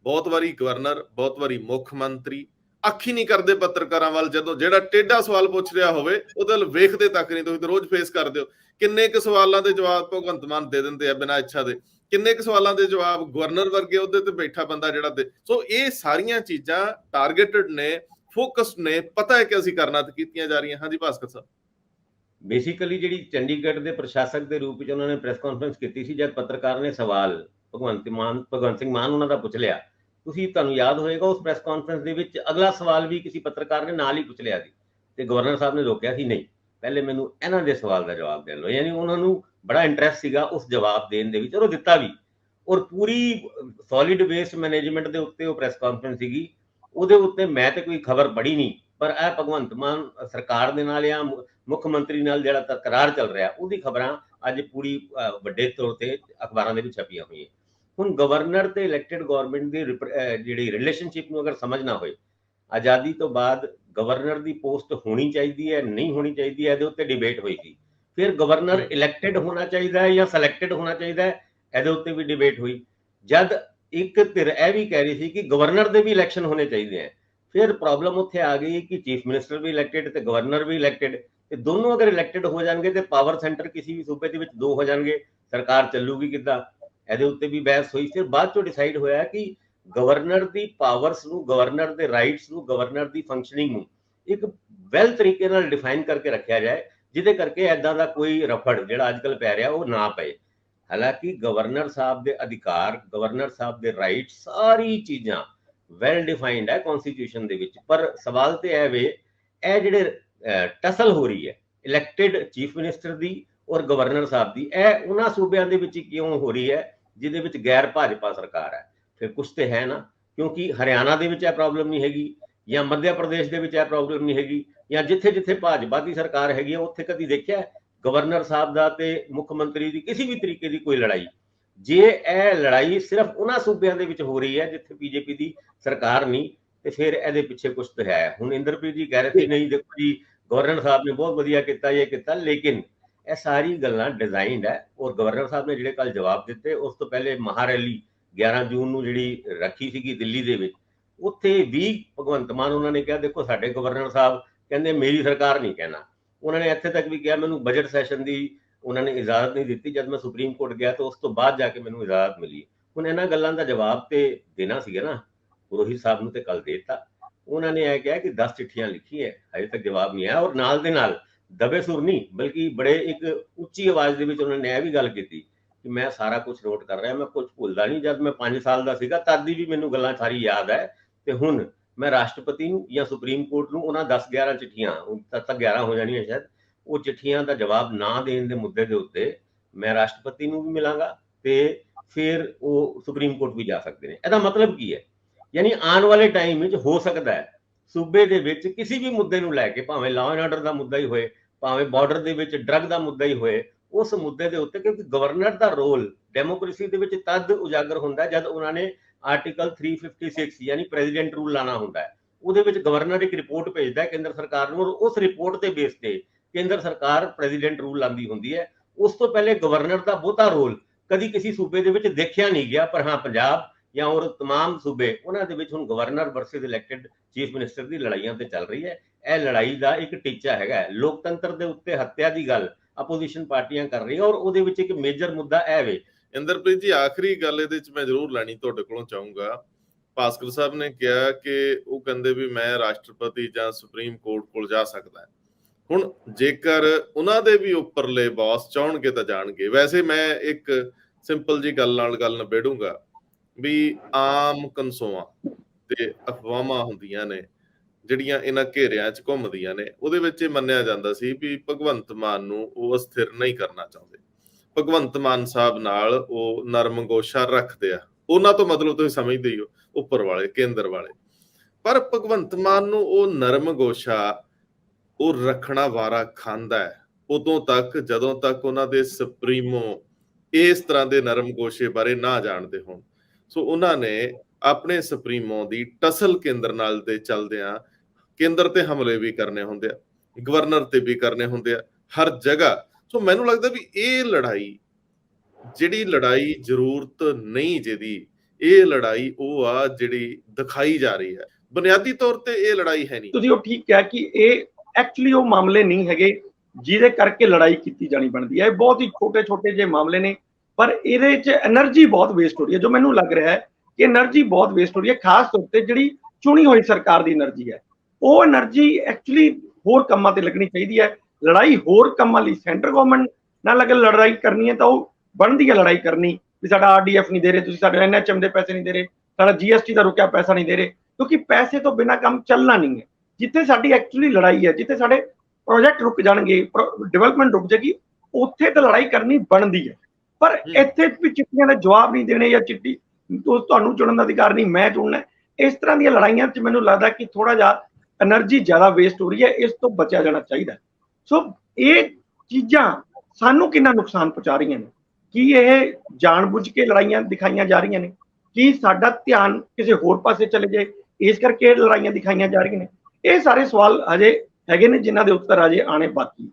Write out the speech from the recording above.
ਬਹੁਤ ਵਾਰੀ ਗਵਰਨਰ, ਬਹੁਤ ਵਾਰੀ ਮੁੱਖ ਮੰਤਰੀ ਅੱਖ ਹੀ ਨਹੀਂ ਕਰਦੇ ਪੱਤਰਕਾਰਾਂ ਵੱਲ। ਜਦੋਂ ਜਿਹੜਾ ਟੇਢਾ ਸਵਾਲ ਪੁੱਛ ਰਿਹਾ ਹੋਵੇ ਉਹਦੇ ਵੱਲ ਵੇਖਦੇ ਤੱਕ ਨਹੀਂ। ਤੁਸੀਂ ਤਾਂ ਰੋਜ਼ ਫੇਸ ਕਰਦੇ ਹੋ। ਕਿੰਨੇ ਕੁ ਸਵਾਲਾਂ ਦੇ ਜਵਾਬ ਭਗਵੰਤ ਮਾਨ ਦੇ ਦਿੰਦੇ ਆ ਬਿਨਾਂ ਇੱਛਾ ਦੇ, ਕਿੰਨੇ ਕੁ ਸਵਾਲਾਂ ਦੇ ਜਵਾਬ ਗਵਰਨਰ ਵਰਗੇ ਉਹਦੇ ਤੇ ਬੈਠਾ ਬੰਦਾ ਜਿਹੜਾ ਦੇ। ਸੋ ਇਹ ਸਾਰੀਆਂ ਚੀਜ਼ਾਂ ਟਾਰਗੇਟਡ ਨੇ, ਫੋਕਸਡ ਨੇ, ਪਤਾ ਹੈ ਕਿ ਅਸੀਂ ਕਰਨਾ ਤੇ ਕੀਤੀਆਂ ਜਾ ਰਹੀਆਂ। ਹਾਂਜੀ ਭਾਸਕਰ ਸਾਹਿਬ। ਬੇਸਿਕਲੀ ਜਿਹੜੀ ਚੰਡੀਗੜ੍ਹ ਦੇ ਪ੍ਰਸ਼ਾਸਕ ਦੇ ਰੂਪ ਵਿੱਚ ਉਹਨਾਂ ਨੇ ਪ੍ਰੈਸ ਕਾਨਫਰੰਸ ਕੀਤੀ ਸੀ, ਜਦ ਪੱਤਰਕਾਰ ਨੇ ਸਵਾਲ ਭਗਵੰਤ ਸਿੰਘ ਮਾਨ ਉਹਨਾਂ ਦਾ ਪੁੱਛ ਲਿਆ, ਤੁਹਾਨੂੰ ਯਾਦ ਹੋਏਗਾ ਉਸ ਪ੍ਰੈਸ ਕਾਨਫਰੰਸ ਦੇ ਵਿੱਚ ਅਗਲਾ ਸਵਾਲ ਵੀ ਕਿਸੇ ਪੱਤਰਕਾਰ ਨੇ ਨਾਲ ਹੀ ਪੁੱਛ ਲਿਆ ਸੀ ਤੇ ਗਵਰਨਰ ਸਾਹਿਬ ਨੇ ਰੋਕਿਆ ਸੀ, ਨਹੀਂ ਪਹਿਲੇ ਮੈਨੂੰ ਇਹਨਾਂ ਦੇ ਸਵਾਲ ਦਾ ਜਵਾਬ ਦੇ ਲਓ। ਯਾਨੀ ਉਹਨਾਂ ਨੂੰ ਬੜਾ ਇੰਟਰਸਟ ਸੀਗਾ ਉਸ ਜਵਾਬ ਦੇਣ ਦੇ ਵਿੱਚ, ਔਰ ਉਹ ਦਿੱਤਾ ਵੀ। ਔਰ ਪੂਰੀ ਸੋਲਿਡ ਵੇਸਟ ਮੈਨੇਜਮੈਂਟ ਦੇ ਉੱਤੇ ਉਹ ਪ੍ਰੈਸ ਕਾਨਫਰੰਸ ਸੀਗੀ। ਉਹਦੇ ਉੱਤੇ ਮੈਂ ਤੇ ਕੋਈ ਖਬਰ ਪੜ੍ਹੀ ਨਹੀਂ, ਪਰ ਇਹ ਭਗਵੰਤ ਮਾਨ ਸਰਕਾਰ ਦੇ ਨਾਲ ਜਾਂ ਮੁੱਖ ਮੰਤਰੀ ਨਾਲ ਜਿਹੜਾ ਤਕਰਾਰ ਚੱਲ ਰਿਹਾ ਉਹਦੀ ਖਬਰਾਂ ਅੱਜ ਪੂਰੀ ਵੱਡੇ ਤੌਰ ਤੇ ਅਖਬਾਰਾਂ ਦੇ ਵਿੱਚ ਛਪੀਆਂ ਹੋਈਆਂ। ਹੁਣ ਗਵਰਨਰ ਤੇ ਇਲੈਕਟਿਡ ਗਵਰਨਮੈਂਟ ਦੀ ਜਿਹੜੀ ਰਿਲੇਸ਼ਨਸ਼ਿਪ ਨੂੰ ਅਗਰ ਸਮਝਣਾ ਹੋਏ, ਆਜ਼ਾਦੀ ਤੋਂ ਬਾਅਦ ਗਵਰਨਰ ਦੀ ਪੋਸਟ ਹੋਣੀ ਚਾਹੀਦੀ ਹੈ ਨਹੀਂ ਹੋਣੀ ਚਾਹੀਦੀ ਹੈ, ਇਹਦੇ ਉੱਤੇ ਡਿਬੇਟ ਹੋਈ ਸੀ। ਫਿਰ ਗਵਰਨਰ ਇਲੈਕਟਿਡ ਹੋਣਾ ਚਾਹੀਦਾ ਹੈ ਜਾਂ ਸਿਲੈਕਟਿਡ ਹੋਣਾ ਚਾਹੀਦਾ ਹੈ, ਇਹਦੇ ਉੱਤੇ ਵੀ ਡਿਬੇਟ ਹੋਈ। ਜਦ ਇੱਕ ਧਿਰ ਇਹ ਵੀ ਕਹਿ ਰਹੀ ਸੀ ਕਿ ਗਵਰਨਰ ਦੇ ਵੀ ਇਲੈਕਸ਼ਨ ਹੋਣੇ ਚਾਹੀਦੇ ਹੈ, ਫਿਰ ਪ੍ਰੋਬਲਮ ਉੱਥੇ ਆ ਗਈ ਕਿ ਚੀਫ ਮਿਨਿਸਟਰ ਵੀ ਇਲੈਕਟਿਡ ਤੇ ਗਵਰਨਰ ਵੀ ਇਲੈਕਟਿਡ, ਤੇ ਦੋਨੋਂ ਅਗਰ ਇਲੈਕਟਿਡ ਹੋ ਜਾਣਗੇ ਤੇ ਪਾਵਰ ਸੈਂਟਰ ਕਿਸੇ ਵੀ ਸੂਬੇ ਦੇ ਵਿੱਚ ਦੋ ਹੋ ਜਾਣਗੇ, ਸਰਕਾਰ ਚੱਲੂਗੀ ਕਿੱਦਾਂ? ਇਹਦੇ ਉੱਤੇ ਵੀ ਬਹਿਸ ਹੋਈ। ਫਿਰ ਬਾਅਦ ਚੋਂ ਡਿਸਾਈਡ ਹੋਇਆ ਕਿ ਗਵਰਨਰ ਦੀ ਪਾਵਰਸ ਨੂੰ, ਗਵਰਨਰ ਦੇ ਰਾਈਟਸ ਨੂੰ, ਗਵਰਨਰ ਦੀ ਫੰਕਸ਼ਨਿੰਗ ਨੂੰ ਇੱਕ ਵੈਲ ਤਰੀਕੇ ਨਾਲ ਡਿਫਾਈਨ ਕਰਕੇ ਰੱਖਿਆ ਜਾਏ, ਜਿਹਦੇ ਕਰਕੇ ਐਦਾਂ ਦਾ ਕੋਈ ਰਫੜ ਜਿਹੜਾ ਅੱਜ ਕੱਲ ਪੈ ਰਿਹਾ ਉਹ ਨਾ ਪਏ। ਹਾਲਾਂਕਿ ਗਵਰਨਰ ਸਾਹਿਬ ਦੇ ਅਧਿਕਾਰ, ਗਵਰਨਰ ਸਾਹਿਬ ਦੇ ਰਾਈਟ, ਸਾਰੀ ਚੀਜ਼ਾਂ ਵੈਲ ਡਿਫਾਈਨਡ ਹੈ ਕਨਸਟੀਟਿਊਸ਼ਨ ਦੇ ਵਿੱਚ। ਪਰ ਸਵਾਲ ਤੇ ਇਹ ਵੇ, ਇਹ ਜਿਹੜੇ ਟਸਲ ਹੋ ਰਹੀ ਹੈ ਇਲੈਕਟਿਡ ਚੀਫ ਮਿਨਿਸਟਰ ਦੀ ਔਰ ਗਵਰਨਰ ਸਾਹਿਬ ਦੀ, ਇਹ ਉਹਨਾਂ ਸੂਬਿਆਂ ਦੇ ਵਿੱਚ ਕਿਉਂ ਹੋ ਰਹੀ ਹੈ ਜਿਹਦੇ ਵਿੱਚ ਗੈਰ ਭਾਜਪਾ ਸਰਕਾਰ ਹੈ? ਫਿਰ ਕੁਛ ਤੇ ਹੈ ਨਾ, ਕਿਉਂਕਿ ਹਰਿਆਣਾ ਦੇ ਵਿੱਚ ਇਹ ਪ੍ਰੋਬਲਮ ਨਹੀਂ ਹੈਗੀ, ਜਾਂ ਮੱਧ ਪ੍ਰਦੇਸ਼ ਦੇ ਵਿੱਚ ਇਹ ਪ੍ਰੋਬਲਮ ਨਹੀਂ ਹੈਗੀ, ਜਾਂ ਜਿੱਥੇ ਜਿੱਥੇ ਭਾਜਪਾ ਦੀ ਸਰਕਾਰ ਹੈਗੀ ਹੈ ਉੱਥੇ ਕਦੀ ਦੇਖਿਆ ਗਵਰਨਰ ਸਾਹਿਬ ਦਾ ਤੇ ਮੁੱਖ ਮੰਤਰੀ ਦੀ ਕਿਸੇ ਵੀ ਤਰੀਕੇ ਦੀ ਕੋਈ ਲੜਾਈ? ਜੇ ਇਹ ਲੜਾਈ ਸਿਰਫ ਉਹਨਾਂ ਸੂਬਿਆਂ ਦੇ ਵਿੱਚ ਹੋ ਰਹੀ ਹੈ ਜਿੱਥੇ ਬੀਜੇਪੀ ਦੀ ਸਰਕਾਰ ਨਹੀਂ, ਤੇ ਫਿਰ ਇਹਦੇ ਪਿੱਛੇ ਕੁਛ ਤਾਂ ਹੈ। ਹੁਣ ਇੰਦਰਪ੍ਰੀਤ ਜੀ ਕਹਿ ਰਹੇ ਸੀ ਨਹੀਂ ਦੇਖੋ ਜੀ ਗਵਰਨਰ ਸਾਹਿਬ ਨੇ ਬਹੁਤ ਵਧੀਆ ਕੀਤਾ, ਇਹ ਕੀਤਾ, ਲੇਕਿਨ ਇਹ ਸਾਰੀ ਗੱਲਾਂ ਡਿਜ਼ਾਈਨਡ ਹੈ। ਔਰ ਗਵਰਨਰ ਸਾਹਿਬ ਨੇ ਜਿਹੜੇ ਕੱਲ ਜਵਾਬ ਦਿੱਤੇ, ਉਸ ਤੋਂ ਪਹਿਲੇ ਮਹਾਰੈਲੀ 11 ਜੂਨ ਨੂੰ ਜਿਹੜੀ ਰੱਖੀ ਸੀਗੀ ਦਿੱਲੀ ਦੇ ਵਿੱਚ, ਉੱਥੇ ਵੀ ਭਗਵੰਤ ਮਾਨ ਉਹਨਾਂ ਨੇ ਕਿਹਾ ਦੇਖੋ ਸਾਡੇ ਗਵਰਨਰ ਸਾਹਿਬ ਕਹਿੰਦੇ ਮੇਰੀ ਸਰਕਾਰ ਨਹੀਂ ਕਹਿਣਾ। ਉਹਨਾਂ ਨੇ ਇੱਥੇ ਤੱਕ ਵੀ ਕਿਹਾ ਮੈਨੂੰ ਬਜਟ ਸੈਸ਼ਨ ਦੀ ਉਹਨਾਂ ਨੇ ਇਜਾਜ਼ਤ ਨਹੀਂ ਦਿੱਤੀ, ਜਦ ਮੈਂ ਸੁਪਰੀਮ ਕੋਰਟ ਗਿਆ ਤਾਂ ਉਸ ਤੋਂ ਬਾਅਦ ਜਾ ਕੇ ਮੈਨੂੰ ਇਜਾਜ਼ਤ ਮਿਲੀ। ਹੁਣ ਇਹਨਾਂ ਗੱਲਾਂ ਦਾ ਜਵਾਬ ਤੇ ਦੇਣਾ ਸੀਗਾ ਨਾ, ਪੁਰੋਹਿਤ ਸਾਹਿਬ ਨੂੰ ਤੇ ਕੱਲ ਦੇ ਦਿੱਤਾ। ਉਹਨਾਂ ਨੇ ਇਹ ਕਿਹਾ ਕਿ 10 ਚਿੱਠੀਆਂ ਲਿਖੀ ਹੈ, ਹਜੇ ਤੱਕ ਜਵਾਬ ਨਹੀਂ ਆਇਆ। ਔਰ ਨਾਲ ਦੇ ਨਾਲ ਦਬੇ ਸੁਰ ਨਹੀਂ ਬਲਕਿ ਬੜੇ ਇੱਕ ਉੱਚੀ ਆਵਾਜ਼ ਦੇ ਵਿੱਚ ਉਹਨਾਂ ਨੇ ਇਹ ਵੀ ਗੱਲ ਕੀਤੀ ਕਿ ਮੈਂ ਸਾਰਾ ਕੁਝ ਨੋਟ ਕਰ ਰਿਹਾ, ਮੈਂ ਕੁਝ ਭੁੱਲਦਾ ਨਹੀਂ। ਜਦ ਮੈਂ 5 ਸਾਲ ਦਾ ਸੀਗਾ ਤਦ ਦੀ ਵੀ ਮੈਨੂੰ ਗੱਲਾਂ ਸਾਰੀ ਯਾਦ ਹੈ, ਤੇ ਹੁਣ ਮੈਂ ਰਾਸ਼ਟਰਪਤੀ ਨੂੰ ਜਾਂ ਸੁਪਰੀਮ ਕੋਰਟ ਨੂੰ ਉਹਨਾਂ 10-11 ਚਿੱਠੀਆਂ, ਤਦ ਤੱਕ 11 ਹੋ ਜਾਣੀਆਂ ਸ਼ਾਇਦ, ਉਹ ਚਿੱਠੀਆਂ ਦਾ ਜਵਾਬ ਨਾ ਦੇਣ ਦੇ ਮੁੱਦੇ ਦੇ ਉੱਤੇ ਮੈਂ ਰਾਸ਼ਟਰਪਤੀ ਨੂੰ ਵੀ ਮਿਲਾਂਗਾ ਤੇ ਫਿਰ ਉਹ ਸੁਪਰੀਮ ਕੋਰਟ ਵੀ ਜਾ ਸਕਦੇ ਨੇ। ਇਹਦਾ ਮਤਲਬ ਕੀ ਹੈ? ਯਾਨੀ ਆਉਣ ਵਾਲੇ ਟਾਈਮ ਵਿੱਚ ਹੋ ਸਕਦਾ ਹੈ ਸੂਬੇ ਦੇ ਵਿੱਚ ਕਿਸੇ ਵੀ ਮੁੱਦੇ ਨੂੰ ਲੈ ਕੇ, ਭਾਵੇਂ ਲਾਅ ਐਂਡ ਆਰਡਰ ਦਾ ਮੁੱਦਾ ਹੀ ਹੋਏ, ਭਾਵੇਂ ਬਾਰਡਰ ਦੇ ਵਿੱਚ ਡਰੱਗ ਦਾ ਮੁੱਦਾ ਹੀ ਹੋਏ, ਉਸ ਮੁੱਦੇ ਦੇ ਉੱਤੇ, ਕਿਉਂਕਿ ਗਵਰਨਰ ਦਾ ਰੋਲ ਡੈਮੋਕ੍ਰੇਸੀ ਦੇ ਵਿੱਚ ਤਦ ਉਜਾਗਰ ਹੁੰਦਾ ਜਦ ਉਹਨਾਂ ਨੇ ਆਰਟੀਕਲ 356 ਯਾਨੀ ਪ੍ਰੈਜ਼ੀਡੈਂਟ ਰੂਲ ਲਾਣਾ ਹੁੰਦਾ ਹੈ। ਉਹਦੇ ਵਿੱਚ ਗਵਰਨਰ ਇੱਕ ਰਿਪੋਰਟ ਭੇਜਦਾ ਹੈ ਕੇਂਦਰ ਸਰਕਾਰ ਨੂੰ, ਔਰ ਉਸ ਰਿਪੋਰਟ ਦੇ ਬੇਸ ਤੇ ਕੇਂਦਰ ਸਰਕਾਰ ਪ੍ਰੈਜ਼ੀਡੈਂਟ ਰੂਲ ਲਾਉਂਦੀ ਹੁੰਦੀ ਹੈ। ਉਸ ਤੋਂ ਪਹਿਲੇ ਗਵਰਨਰ ਦਾ ਬਹੁਤਾ ਰੋਲ ਕਦੀ ਕਿਸੇ ਸੂਬੇ ਦੇ ਵਿੱਚ ਦੇਖਿਆ ਨਹੀਂ ਗਿਆ, ਪਰ ਹਾਂ ਪੰਜਾਬ ਜਾਂ ਹੋਰ ਤਮਾਮ ਸੂਬੇ, ਉਹਨਾਂ ਦੇ ਵਿੱਚ ਹੁਣ governor versus elected chief minister ਦੀ ਲੜਾਈਆਂ ਤੇ ਚੱਲ ਰਹੀ ਹੈ। ਇਹ ਲੜਾਈ ਦਾ ਇੱਕ ਟੀਚਾ ਹੈਗਾ ਲੋਕਤੰਤਰ ਦੇ ਉੱਤੇ ਹੱਤਿਆ ਦੀ ਗੱਲ ਆਪੋਜੀਸ਼ਨ ਪਾਰਟੀਆਂ ਕਰ ਰਹੀਆਂ, ਔਰ ਉਹਦੇ ਵਿੱਚ ਇੱਕ ਮੇਜਰ ਮੁੱਦਾ ਇਹ ਵੇ। ਇੰਦਰਪ੍ਰੀਤ ਜੀ ਆਖਰੀ ਗੱਲ ਇਹਦੇ ਵਿੱਚ ਮੈਂ ਜ਼ਰੂਰ ਲੈਣੀ ਤੁਹਾਡੇ ਕੋਲੋਂ ਚਾਹੂੰਗਾ। ਭਾਸਕਰ ਸਾਹਿਬ ਨੇ ਕਿਹਾ ਕਿ ਉਹ ਕਹਿੰਦੇ ਵੀ ਮੈਂ ਰਾਸ਼ਟਰਪਤੀ ਜਾਂ ਸੁਪਰੀਮ ਕੋਰਟ ਕੋਲ ਜਾ ਸਕਦਾ। ਹੁਣ ਜੇਕਰ ਉਹਨਾਂ ਦੇ ਵੀ ਉੱਪਰਲੇ ਬੌਸ ਚਾਹਣਗੇ ਤਾਂ ਜਾਣਗੇ। ਵੈਸੇ ਮੈਂ ਇੱਕ ਸਿੰਪਲ ਜੀ ਗੱਲ ਨਾਲ ਗੱਲ ਨਿਬੇੜੂੰਗਾ ਵੀ ਆਮ ਕਨਸੋਆਂ ਤੇ ਅਫਵਾਹਾਂ ਹੁੰਦੀਆਂ ਨੇ ਜਿਹੜੀਆਂ ਇਹਨਾਂ ਘੇਰਿਆਂ 'ਚ ਘੁੰਮਦੀਆਂ ਨੇ, ਉਹਦੇ ਵਿੱਚ ਇਹ ਮੰਨਿਆ ਜਾਂਦਾ ਸੀ ਵੀ ਭਗਵੰਤ ਮਾਨ ਨੂੰ ਉਹ ਅਸਥਿਰ ਨਹੀਂ ਕਰਨਾ ਚਾਹੁੰਦੇ, ਭਗਵੰਤ ਮਾਨ ਸਾਹਿਬ ਨਾਲ ਉਹ ਨਰਮਗੋਸ਼ਾ ਰੱਖਦੇ ਆ। ਉਹਨਾਂ ਤੋਂ ਮਤਲਬ ਤੁਸੀਂ ਸਮਝਦੇ ਹੀ ਹੋ ਉੱਪਰ ਵਾਲੇ, ਕੇਂਦਰ ਵਾਲੇ। ਪਰ ਭਗਵੰਤ ਮਾਨ ਨੂੰ ਉਹ ਨਰਮਗੋਸ਼ਾ ਉਹ ਰੱਖਣਾ ਵਾਰਾ ਖਾਂਦਾ ਹੈ ਉਦੋਂ ਤੱਕ ਜਦੋਂ ਤੱਕ ਉਹਨਾਂ ਦੇ ਸੁਪਰੀਮੋ ਇਸ ਤਰ੍ਹਾਂ ਦੇ ਨਰਮਗੋਸ਼ੇ ਬਾਰੇ ਨਾ ਜਾਣਦੇ ਹੋਣ। ਸੋ ਉਹਨਾਂ ਨੇ ਆਪਣੇ ਸੁਪਰੀਮੋ ਦੀ ਟਸਲ ਕੇਂਦਰ ਨਾਲ ਦੇ ਚੱਲਦਿਆਂ ਕੇਂਦਰ ਤੇ ਹਮਲੇ ਵੀ ਕਰਨੇ ਹੁੰਦੇ ਆ, ਗਵਰਨਰ ਤੇ ਵੀ ਕਰਨੇ ਹੁੰਦੇ ਆ, ਹਰ ਜਗ੍ਹਾ। ਸੋ ਮੈਨੂੰ ਲੱਗਦਾ ਵੀ ਇਹ ਲੜਾਈ ਜਿਹੜੀ ਲੜਾਈ ਜ਼ਰੂਰਤ ਨਹੀਂ ਜਿਹਦੀ, ਇਹ ਲੜਾਈ ਉਹ ਆ ਜਿਹੜੀ ਦਿਖਾਈ ਜਾ ਰਹੀ ਹੈ, ਬੁਨਿਆਦੀ ਤੌਰ ਤੇ ਇਹ ਲੜਾਈ ਹੈ ਨਹੀਂ। ਤੁਸੀਂ ਉਹ ਠੀਕ ਕਿਹਾ ਕਿ ਇਹ ਐਕਚੁਅਲੀ ਉਹ ਮਾਮਲੇ ਨਹੀਂ ਹੈਗੇ ਜਿਹਦੇ ਕਰਕੇ ਲੜਾਈ ਕੀਤੀ ਜਾਣੀ ਬਣਦੀ ਹੈ। ਇਹ ਬਹੁਤ ਹੀ ਛੋਟੇ ਛੋਟੇ ਜਿਹੇ ਮਾਮਲੇ ਨੇ, ਪਰ ਇਹਦੇ 'ਚ એનર્ਜੀ ਬਹੁਤ ਵੇਸਟ ਹੋ ਰਹੀ ਹੈ। ਜੋ ਮੈਨੂੰ ਲੱਗ ਰਿਹਾ ਹੈ ਕਿ એનર્ਜੀ ਬਹੁਤ ਵੇਸਟ ਹੋ ਰਹੀ ਹੈ, ਖਾਸ ਤੌਰ ਤੇ ਜਿਹੜੀ ਚੁਣੀ ਹੋਈ ਸਰਕਾਰ ਦੀ એનર્ਜੀ ਹੈ, ਉਹ એનર્ਜੀ ਐਕਚੁਅਲੀ ਹੋਰ ਕੰਮਾਂ ਤੇ ਲੱਗਣੀ ਚਾਹੀਦੀ ਹੈ। ਲੜਾਈ ਹੋਰ ਕੰਮਾਂ ਲਈ ਸੈਂਟਰ ਗਵਰਨਮੈਂਟ ਨਾਲ ਅਗਰ ਲੜਾਈ ਕਰਨੀ ਹੈ ਤਾਂ ਉਹ ਬਣਦੀ ਹੈ ਲੜਾਈ ਕਰਨੀ, ਵੀ ਸਾਡਾ ਆਰਡੀਐਫ ਨਹੀਂ ਦੇ ਰਹੇ, ਤੁਸੀਂ ਸਾਡੇ ਐਨਐਚਐਮ ਦੇ ਪੈਸੇ ਨਹੀਂ ਦੇ ਰਹੇ, ਸਾਡਾ ਜੀਐਸਟੀ ਦਾ ਰੁਕਿਆ ਪੈਸਾ ਨਹੀਂ ਦੇ ਰਹੇ, ਕਿਉਂਕਿ ਪੈਸੇ ਤੋਂ ਬਿਨਾਂ ਕੰਮ ਚੱਲਣਾ ਨਹੀਂ ਹੈ। ਜਿੱਥੇ ਸਾਡੀ ਐਕਚੁਅਲੀ ਲੜਾਈ ਹੈ, ਜਿੱਥੇ ਸਾਡੇ ਪ੍ਰੋਜੈਕਟ ਰੁਕ ਜਾਣਗੇ, ਡਿਵੈਲਪਮੈਂਟ ਰੁਕ ਜਾਏਗੀ, ਉੱਥੇ ਤਾਂ ਲੜਾਈ ਕਰਨੀ ਬਣਦੀ ਹੈ। ਪਰ ਇੱਥੇ ਵੀ ਚਿੱਠੀਆਂ ਦੇ ਜਵਾਬ ਨਹੀਂ ਦੇਣੇ ਜਾਂ ਚਿੱਠੀ ਤੁਹਾਨੂੰ ਚੁਣਨ ਦਾ ਅਧਿਕਾਰ ਨਹੀਂ, ਮੈਂ ਚੁਣਨਾ, ਇਸ ਤਰ੍ਹਾਂ ਦੀਆਂ ਲੜਾਈਆਂ 'ਚ ਮੈਨੂੰ ਲੱਗਦਾ ਕਿ ਥੋੜਾ ਜਿਹਾ એનર્ਜੀ ਜ਼ਿਆਦਾ ਵੇਸਟ ਹੋ ਰਹੀ ਹੈ। ਇਸ ਤੋਂ ਬਚਿਆ ਜਾਣਾ ਚਾਹੀਦਾ। ਸੋ ਇਹ ਚੀਜ਼ਾਂ ਸਾਨੂੰ ਕਿੰਨਾ ਨੁਕਸਾਨ ਪਹੁੰਚਾ ਰਹੀਆਂ ਨੇ? ਕੀ ਇਹ ਜਾਣਬੁੱਝ ਕੇ ਲੜਾਈਆਂ ਦਿਖਾਈਆਂ ਜਾ ਰਹੀਆਂ ਨੇ? ਕੀ ਸਾਡਾ ਧਿਆਨ ਕਿਸੇ ਹੋਰ ਪਾਸੇ ਚਲੇ ਜਾਏ, ਇਸ ਕਰਕੇ ਲੜਾਈਆਂ ਦਿਖਾਈਆਂ ਜਾ ਰਹੀਆਂ ਨੇ? ਇਹ ਸਾਰੇ ਸਵਾਲ ਹਜੇ ਹੈਗੇ ਨੇ ਜਿਨ੍ਹਾਂ ਦੇ ਉੱਤਰ ਅਜੇ ਆਣੇ ਬਾਕੀ।